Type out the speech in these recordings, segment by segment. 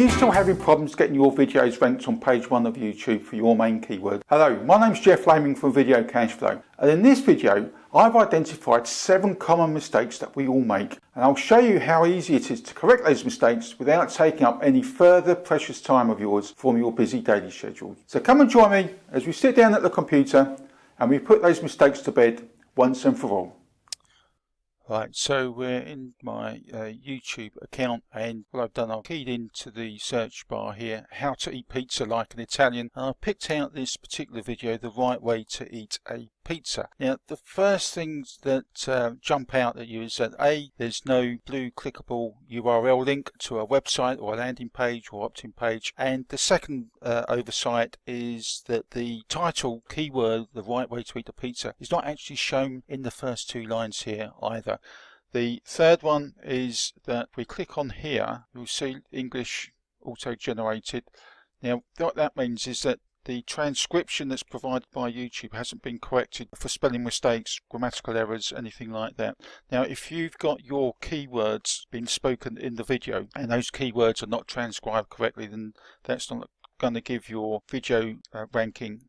you still having problems getting your videos ranked on page 1 of YouTube for your main keyword? Hello, my name's Jeff Laming from Video Cashflow, and in this video I've identified 7 common mistakes that we all make, and I'll show you how easy it is to correct those mistakes without taking up any further precious time of yours from your busy daily schedule. So come and join me as we sit down at the computer and we put those mistakes to bed once and for all. Right, so we're in my YouTube account, and what I've done, I've keyed into the search bar here, how to eat pizza like an Italian, and I picked out this particular video, the right way to eat a pizza. Now, the first things that jump out at you is that A, there's no blue clickable URL link to a website or a landing page or opt-in page, and the second oversight is that the title keyword, the right way to eat a pizza, is not actually shown in the first 2 lines here either. The third one is that we click on here, you'll see English auto-generated. Now what that means is that the transcription that's provided by YouTube hasn't been corrected for spelling mistakes, grammatical errors, anything like that. Now if you've got your keywords being spoken in the video and those keywords are not transcribed correctly, then that's not going to give your video ranking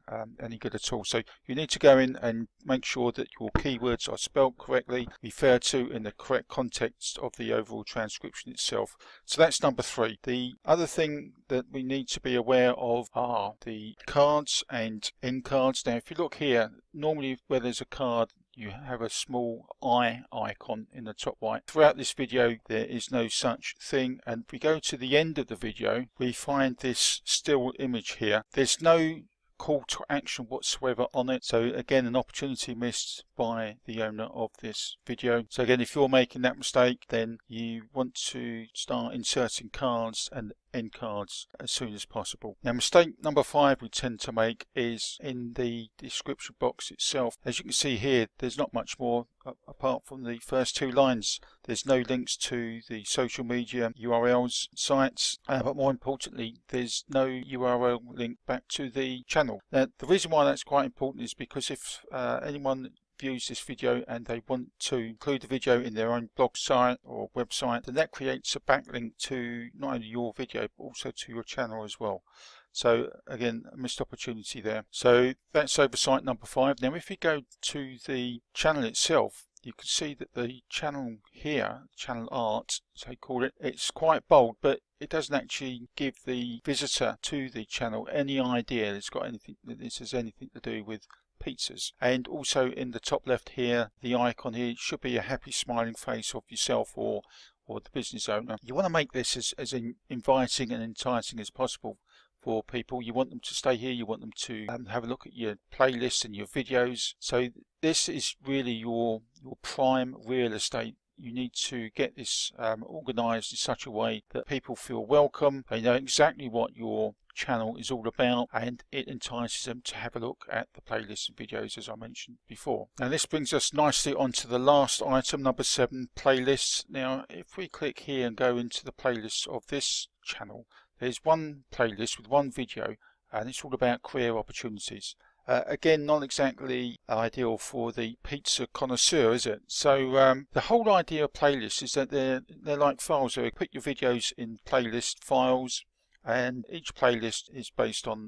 any good at all. So you need to go in and make sure that your keywords are spelled correctly, referred to in the correct context of the overall transcription itself. So that's number 3. The other thing that we need to be aware of are the cards and end cards. Now if you look here, normally where there's a card you have a small eye icon in the top right. Throughout this video there is no such thing, and if we go to the end of the video we find this still image here. There's no call to action whatsoever on it, so again an opportunity missed by the owner of this video. So again, if you're making that mistake, then you want to start inserting cards and end cards as soon as possible. Now mistake number 5 we tend to make is in the description box itself. As you can see here, there's not much more apart from the first 2 lines. There's no links to the social media URLs, sites, but more importantly there's no URL link back to the channel. Now the reason why that's quite important is because if anyone views this video and they want to include the video in their own blog site or website, then that creates a backlink to not only your video but also to your channel as well. So again, a missed opportunity there. So that's oversight number 5. Now if you go to the channel itself, you can see that the channel here, channel art as they call it, it's quite bold, but it doesn't actually give the visitor to the channel any idea it's got anything, that this has anything to do with pizzas. And also in the top left here, the icon here should be a happy smiling face of yourself or the business owner. You want to make this as inviting and enticing as possible for people. You want them to stay here, you want them to have a look at your playlists and your videos. So this is really your prime real estate. You need to get this organized in such a way that people feel welcome, they know exactly what your channel is all about, and it entices them to have a look at the playlists and videos as I mentioned before. Now this brings us nicely onto the last item, number 7, playlists. Now if we click here and go into the playlists of this channel, there's one playlist with one video and it's all about career opportunities. Again, not exactly ideal for the pizza connoisseur, is it? So the whole idea of playlists is that they're like files. So you put your videos in playlist files, and each playlist is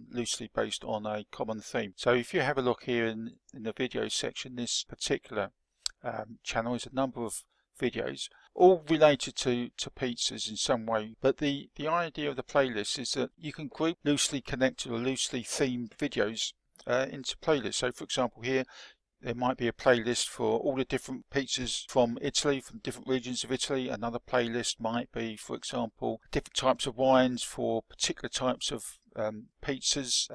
loosely based on a common theme. So if you have a look here in the video section, this particular channel is a number of videos all related to pizzas in some way, but the idea of the playlist is that you can group loosely connected or loosely themed videos into playlists. So for example here there might be a playlist for all the different pizzas from Italy, from different regions of Italy. Another playlist might be, for example, different types of wines for particular types of pizzas.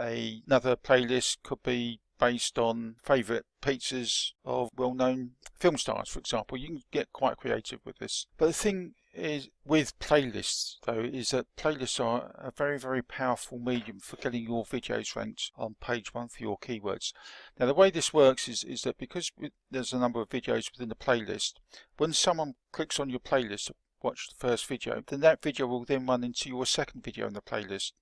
Another playlist could be based on favourite pizzas of well-known film stars, for example. You can get quite creative with this. But the thing is with playlists though is that playlists are a very, very powerful medium for getting your videos ranked on page 1 for your keywords. Now the way this works is that because there's a number of videos within the playlist, when someone clicks on your playlist to watch the first video, then that video will then run into your second video in the playlist,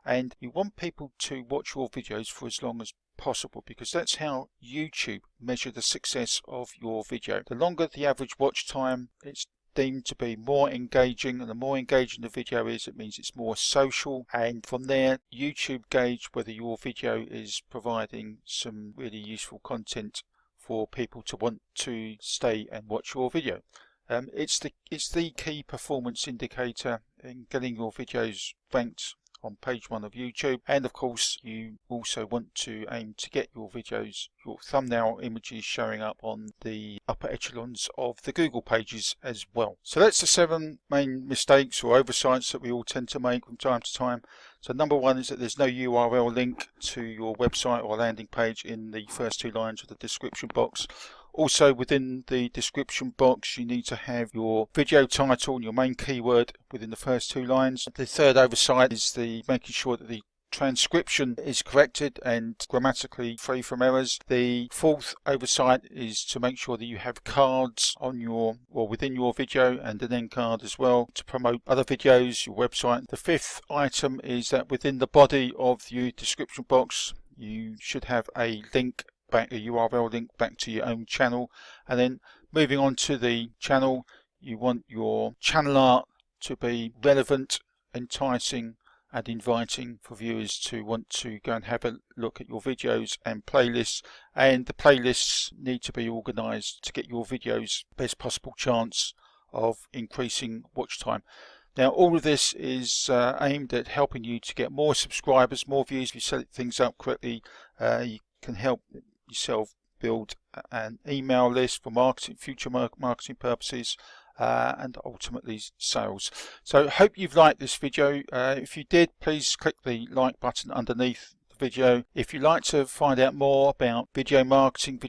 and you want people to watch your videos for as long as possible, because that's how YouTube measure the success of your video. The longer the average watch time, it's deemed to be more engaging, and the more engaging the video is, it means it's more social, and from there YouTube gauge whether your video is providing some really useful content for people to want to stay and watch your video. It's the key performance indicator in getting your videos ranked on page 1 of YouTube, and of course you also want to aim to get your videos, your thumbnail images showing up on the upper echelons of the Google pages as well. So that's the 7 main mistakes or oversights that we all tend to make from time to time. So number 1 is that there's no URL link to your website or landing page in the first 2 lines of the description box. Also within the description box you need to have your video title and your main keyword within the first 2 lines. The third oversight is the making sure that the transcription is corrected and grammatically free from errors. The fourth oversight is to make sure that you have cards on your or within your video, and an end card as well to promote other videos, your website. The fifth item is that within the body of the description box you should have a link back, a URL link back to your own channel. And then moving on to the channel, you want your channel art to be relevant, enticing and inviting for viewers to want to go and have a look at your videos and playlists, and the playlists need to be organized to get your videos best possible chance of increasing watch time. Now all of this is aimed at helping you to get more subscribers, more views. If you set things up correctly, you can help yourself build an email list for marketing, future marketing purposes, and ultimately sales. So hope you've liked this video. If you did, please click the like button underneath the video. If you'd like to find out more about video marketing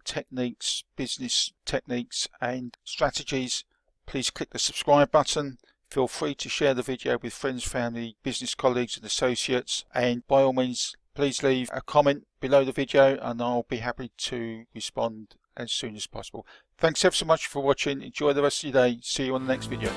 techniques, business techniques and strategies, please click the subscribe button. Feel free to share the video with friends, family, business colleagues and associates, and by all means please leave a comment below the video and I'll be happy to respond as soon as possible. Thanks ever so much for watching. Enjoy the rest of your day. See you on the next video.